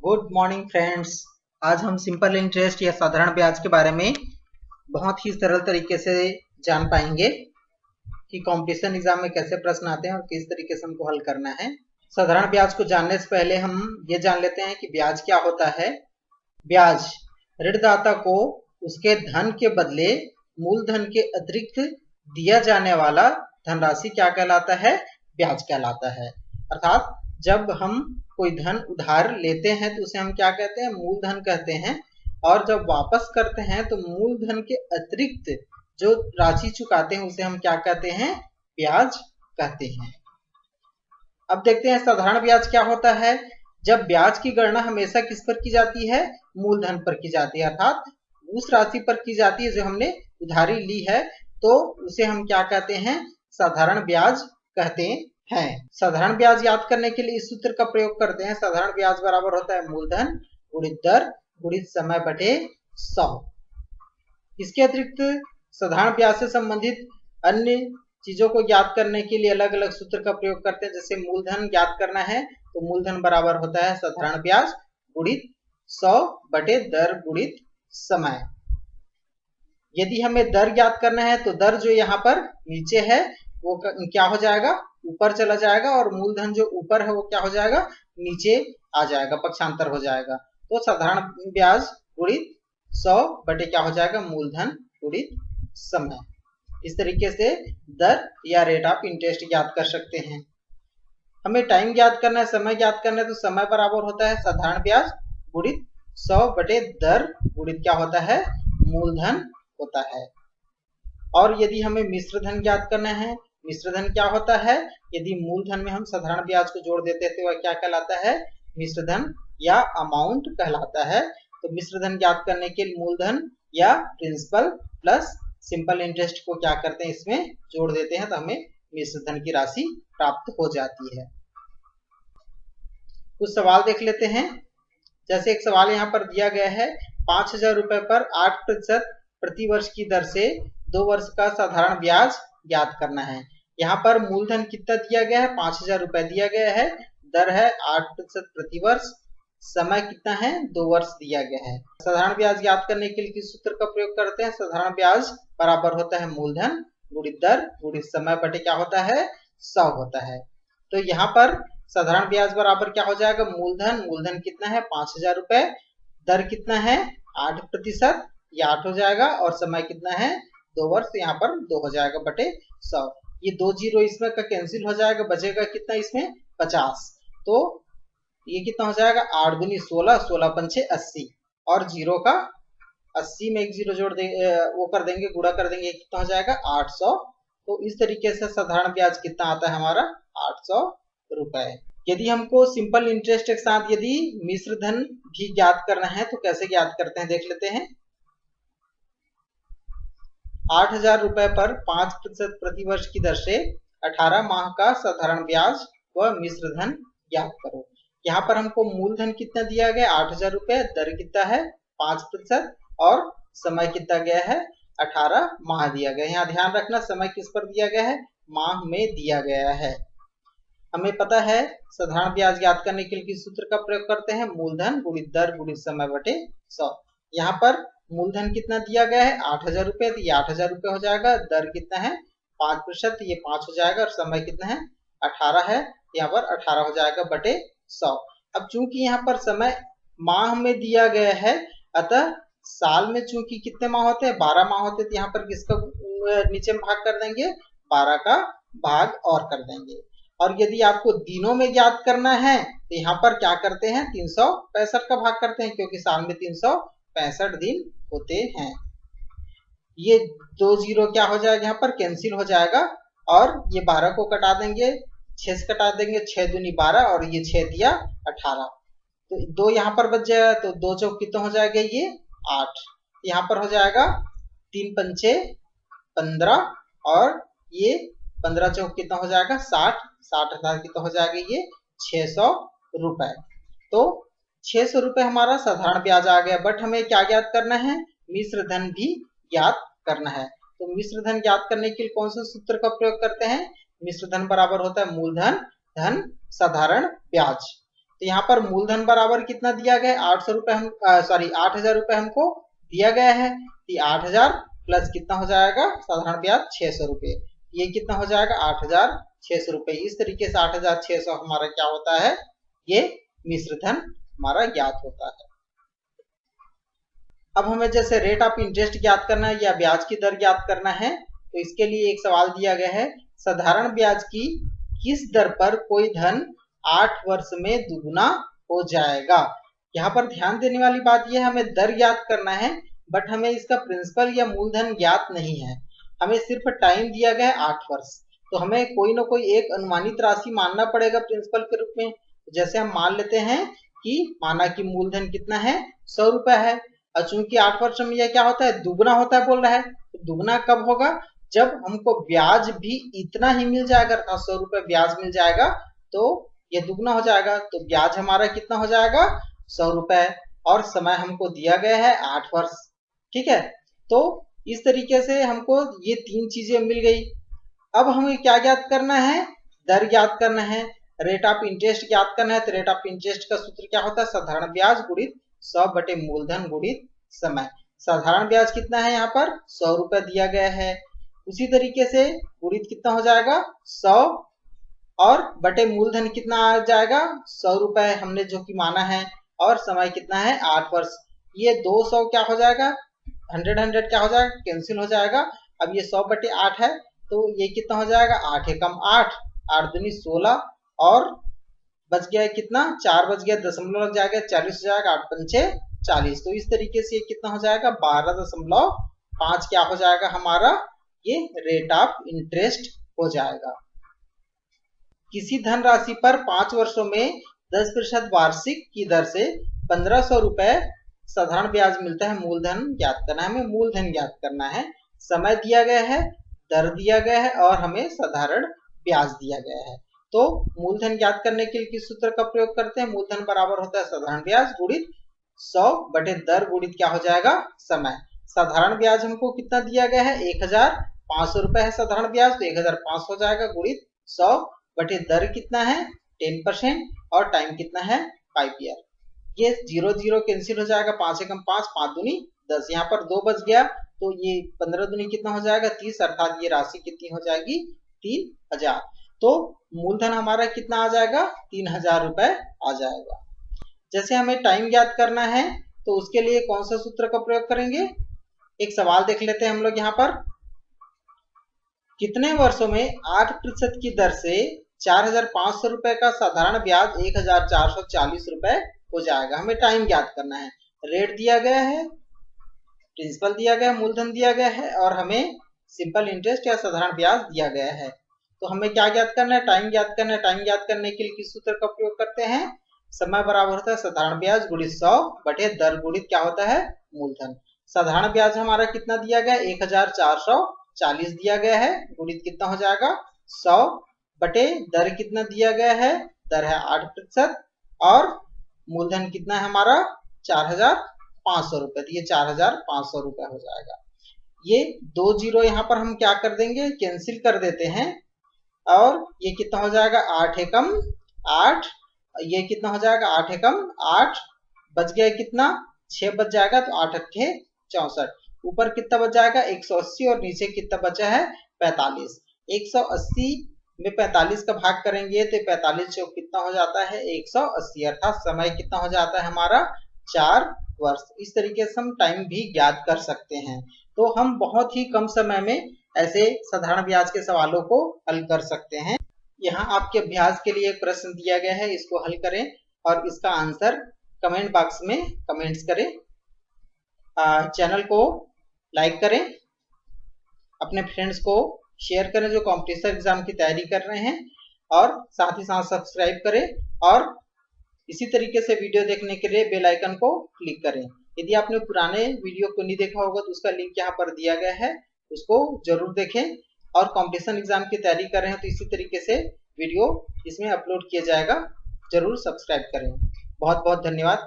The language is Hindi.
Good morning friends. आज हम सिंपल इंटरेस्ट या साधारण ब्याज के बारे में बहुत ही सरल तरीके से जान पाएंगे कि कंपटीशन एग्जाम में कैसे प्रश्न आते हैं और किस तरीके से हमको हल करना है। साधारण ब्याज को जानने से पहले हम ये जान लेते हैं कि ब्याज क्या होता है। ब्याज ऋणदाता को उसके धन के बदले मूलधन के अतिरिक्त दिया जाने वाला धनराशि क्या कहलाता है? ब्याज कहलाता है। अर्थात जब हम कोई धन उधार लेते हैं तो उसे हम क्या कहते हैं? मूलधन कहते हैं। और जब वापस करते हैं तो मूलधन के अतिरिक्त जो राशि चुकाते हैं उसे हम क्या कहते हैं? ब्याज कहते हैं। अब देखते हैं साधारण ब्याज क्या होता है। जब ब्याज की गणना हमेशा किस पर की जाती है? मूलधन पर की जाती है, अर्थात उस राशि पर की जाती है जो हमने उधारी ली है, तो उसे हम क्या कहते हैं? साधारण ब्याज कहते हैं। साधारण ब्याज याद करने के लिए इस सूत्र का प्रयोग करते हैं। साधारण ब्याज बराबर होता है मूलधन गुणित दर गुणित समय बटे 100। इसके अतिरिक्त साधारण ब्याज से संबंधित अन्य चीजों को ज्ञात करने के लिए अलग अलग सूत्र का प्रयोग करते हैं। जैसे मूलधन ज्ञात करना है तो मूलधन बराबर होता है साधारण ब्याज गुणित 100 बटे दर गुणित समय। यदि हमें दर ज्ञात करना है तो दर जो यहाँ पर नीचे है वो क्या हो जाएगा? ऊपर चला जाएगा, और मूलधन जो ऊपर है वो क्या हो जाएगा? नीचे आ जाएगा, पक्षांतर हो जाएगा। तो साधारण ब्याज गुणित 100 बटे क्या हो जाएगा? मूलधन गुणित समय। इस तरीके से दर या रेट ऑफ इंटरेस्ट ज्ञात कर सकते हैं। हमें टाइम ज्ञात करना है, समय ज्ञात करना है, तो समय बराबर होता है साधारण ब्याज गुणित 100 बटे दर गुणित क्या होता है? मूलधन होता है। और यदि हमें मिश्र धन ज्ञात करना है, मिश्र धन क्या होता है? यदि मूलधन में हम साधारण ब्याज को जोड़ देते हैं तो वह क्या कहलाता है? मिश्र धन या अमाउंट कहलाता है। तो मिश्र धन ज्ञात करने के लिए मूलधन या प्रिंसिपल प्लस सिंपल इंटरेस्ट को क्या करते हैं? इसमें जोड़ देते हैं तो हमें मिश्र धन की राशि प्राप्त हो जाती है। कुछ सवाल देख लेते हैं। जैसे एक सवाल यहाँ पर दिया गया है, 5,000 रुपए पर 8% प्रति वर्ष की दर से 2 वर्ष का साधारण ब्याज ज्ञात करना है। यहाँ पर मूलधन कितना दिया गया है? 5,000 रुपए दिया गया है, दर है 8% प्रति वर्ष, समय कितना है? 2 वर्ष दिया गया है। साधारण ब्याज ज्ञात करने के लिए किस सूत्र का प्रयोग करते हैं? साधारण ब्याज बराबर होता है मूलधन गुणित दर गुणित समय बटे क्या होता है? 100 होता है। तो यहाँ पर साधारण ब्याज बराबर क्या हो जाएगा? मूलधन कितना है? 5,000 रुपए, दर कितना है? 8%, ये 8 हो जाएगा, और समय कितना है? 2 वर्ष, यहाँ पर 2 हो जाएगा बटे 100। ये 2 जीरो इसमें का कैंसिल हो जाएगा, बचेगा कितना इसमें? 50। तो ये कितना हो जाएगा? 8 दूनी 16, 16 पंचे 80, और जीरो का 80 में एक जीरो जोड़ दे, वो कर देंगे, गुणा कर देंगे, कितना हो जाएगा? 800। तो इस तरीके से साधारण ब्याज कितना आता है हमारा? 800 रुपए। यदि हमको सिंपल इंटरेस्ट के साथ यदि मिश्र धन भी ज्ञात करना है तो कैसे ज्ञात करते हैं देख लेते हैं। 8,000 रुपए पर 5% प्रति वर्ष की दर से 18 माह का साधारण ब्याज व मिश्र धन ज्ञात करो। यहाँ पर हमको मूलधन कितना दिया गया? 8,000 रुपए, दर कितना है? 5%, और समय कितना गया है? 18 माह दिया गया। यहाँ ध्यान रखना समय किस पर दिया गया है? माह में दिया गया है। हमें पता है साधारण ब्याज ज्ञात करने के लिए किस सूत्र का प्रयोग करते हैं? मूलधन गुणित दर गुणित समय बटे 100। यहाँ पर मूलधन कितना दिया गया है? 8,000 रुपए, तो ये 8,000 रुपए हो जाएगा। दर कितना है? 5%, ये 5 हो जाएगा, और समय कितना है? 18 है, यहाँ पर 18 हो जाएगा बटे 100। अब चूंकि यहाँ पर समय माह में दिया गया है, अतः साल में चूंकि कितने माह होते हैं? 12 माह होते हैं, तो यहाँ पर किसका नीचे में भाग कर देंगे? 12 का भाग और कर देंगे। और यदि आपको दिनों में ज्ञात करना है तो यहाँ पर क्या करते हैं? 365 का भाग करते हैं, क्योंकि साल में 365 दिन होते हैं। ये 2 जीरो क्या हो जाएगा? यहाँ पर कैंसिल हो जाएगा, और ये 12 को कटा देंगे, 6 से कटा देंगे, 6 दूनी 12, और ये 6 दिया 18, तो 2 यहाँ पर बच जाएगा, तो 2 चौक कितना हो जाएगा? ये 8। यहाँ पर हो जाएगा 3 पंचे 15, और ये 15 चौक कितना हो जाएगा? 60, 60,000 कितना हो जाएगा? ये 600 रुपए। तो 600 रुपए हमारा साधारण ब्याज आ गया। बट हमें क्या ज्ञात करना है? मिश्र धन भी ज्ञात करना है। तो मिश्र धन ज्ञात करने के लिए कौन सा सूत्र का प्रयोग करते हैं? मिश्र धन बराबर होता है मूलधन धन साधारण ब्याज। तो यहाँ पर मूलधन बराबर कितना दिया गया है, 800 रुपए हम 8,000 रुपए हमको दिया गया है। 8,000 प्लस कितना हो जाएगा साधारण ब्याज 600 रुपए, ये कितना हो जाएगा 8,600 रुपए। इस तरीके से 8,600 हमारा क्या होता है, ये मिश्र धन हमारा ज्ञात होता है। अब हमें जैसे रेट ऑफ इंटरेस्ट ज्ञात करना है या ब्याज की दर ज्ञात करना है, तो इसके लिए एक सवाल दिया गया है, साधारण ब्याज की किस दर पर कोई धन 8 वर्ष में दुगुना हो जाएगा। यहाँ पर ध्यान देने वाली बात यह है, हमें दर ज्ञात करना है बट हमें इसका प्रिंसिपल या मूलधन ज्ञात नहीं है, हमें सिर्फ टाइम दिया गया है 8 वर्ष। तो हमें कोई ना कोई एक अनुमानित राशि मानना पड़ेगा प्रिंसिपल के रूप में। जैसे हम मान लेते हैं कि माना कि मूलधन कितना है 100 रुपए है, और चूंकि 8 वर्ष में यह क्या होता है दुगना होता है बोल रहा है, तो दुगना कब होगा, जब हमको ब्याज भी इतना ही मिल जाएगा, अर्थात 100 रुपए ब्याज मिल जाएगा तो ये दुगना हो जाएगा। तो ब्याज हमारा कितना हो जाएगा 100 रुपए, और समय हमको दिया गया है 8 वर्ष। ठीक है, तो इस तरीके से हमको ये 3 चीजें मिल गई। अब हमें क्या ज्ञात करना है, दर ज्ञात करना है, रेट ऑफ इंटरेस्ट ज्ञात करना है। तो रेट ऑफ इंटरेस्ट का सूत्र क्या होता है, साधारण ब्याज गुणित 100 बटे मूलधन गुणित समय। साधारण ब्याज कितना है, यहाँ पर 100 रुपए दिया गया है, उसी तरीके से गुणित कितना हो जाएगा 100 और बटे मूलधन कितना आ जाएगा 100 रुपए हमने जो कि माना है, और समय कितना है 8 वर्ष। ये 200 क्या हो जाएगा 100 क्या हो जाएगा कैंसिल हो जाएगा। अब ये 100 बटे 8 है, तो ये कितना हो जाएगा 8 एकम 8, 8 दूनी 16, और बच गया कितना 4 बच गया, दशमलव लग जाएगा 40 हो जाएगा, 8 पंचे 40। तो इस तरीके से ये कितना हो जाएगा 12.5 क्या हो जाएगा हमारा, ये रेट ऑफ इंटरेस्ट हो जाएगा। किसी धनराशि पर 5 वर्षों में 10% वार्षिक की दर से 1500 रुपए साधारण ब्याज मिलता है, मूलधन ज्ञात करना है, हमें मूलधन ज्ञात करना है। समय दिया गया है, दर दिया गया है, और हमें साधारण ब्याज दिया गया है। तो मूलधन ज्ञात करने के लिए किस सूत्र का प्रयोग करते हैं, मूलधन बराबर होता है साधारण ब्याज गुणित 100 बटे दर गुणित क्या हो जाएगा समय। साधारण ब्याज हमको कितना दिया गया है 1,500 रुपए है साधारण ब्याज, तो 1,500 हो जाएगा गुणित 100 बटे दर कितना है 10%, और टाइम कितना है 5 ईयर। ये 0 0 कैंसिल हो जाएगा, 5 एकम 5, 5 दूनी 10, यहाँ पर 2 बच गया, तो ये 15 दूनी कितना हो जाएगा 30, अर्थात ये राशि कितनी हो जाएगी 3,000। तो मूलधन हमारा कितना आ जाएगा 3,000 रुपए आ जाएगा। जैसे हमें टाइम ज्ञात करना है, तो उसके लिए कौन सा सूत्र का प्रयोग करेंगे, एक सवाल देख लेते हैं हम लोग यहाँ पर। कितने वर्षों में 8% की दर से 4,500 रुपए का साधारण ब्याज 1,440 रुपए हो जाएगा। हमें टाइम ज्ञात करना है, रेट दिया गया है, प्रिंसिपल दिया गया है, मूलधन दिया गया है, और हमें सिंपल इंटरेस्ट या साधारण ब्याज दिया गया है। तो हमें क्या ज्ञात करना है, टाइम ज्ञात करना है। टाइम ज्ञात करने के लिए किस सूत्र का प्रयोग करते हैं, समय बराबर होता है साधारण ब्याज गुणित 100 बटे दर गुणित क्या होता है मूलधन। साधारण ब्याज हमारा कितना दिया गया 1,440 दिया गया है, गुणित कितना हो जाएगा 100 बटे दर कितना दिया गया है, दर है 8%, और मूलधन कितना है हमारा 4,500 रुपए, तो ये 4,500 रुपए हो जाएगा। ये 2 जीरो यहाँ पर हम क्या कर देंगे कैंसिल कर देते हैं, और ये कितना हो जाएगा 8 एकम 8, ये कितना हो जाएगा 8 एकम 8, बच गया कितना 6 बच जाएगा, तो 8 अट्ठे 64, ऊपर कितना बच जाएगा 180, और नीचे कितना बचा है 45। 180 में 45 का भाग करेंगे तो 45 चौक कितना हो जाता है 180, अर्थात समय कितना हो जाता है हमारा 4 वर्ष। इस तरीके से हम टाइम भी ज्ञात कर सकते हैं। तो हम बहुत ही कम समय में ऐसे साधारण ब्याज के सवालों को हल कर सकते हैं। यहाँ आपके अभ्यास के लिए एक प्रश्न दिया गया है, इसको हल करें और इसका आंसर कमेंट बॉक्स में कमेंट्स करें। चैनल को लाइक करें, अपने फ्रेंड्स को शेयर करें जो कॉम्पिटिशन एग्जाम की तैयारी कर रहे हैं, और साथ ही साथ सब्सक्राइब करें, और इसी तरीके से वीडियो देखने के लिए बेल आइकन को क्लिक करें। यदि आपने पुराने वीडियो को नहीं देखा होगा तो उसका लिंक यहाँ पर दिया गया है, उसको जरूर देखें। और कॉम्पिटिशन एग्जाम की तैयारी कर रहे हैं तो इसी तरीके से वीडियो इसमें अपलोड किया जाएगा, जरूर सब्सक्राइब करें। बहुत बहुत धन्यवाद।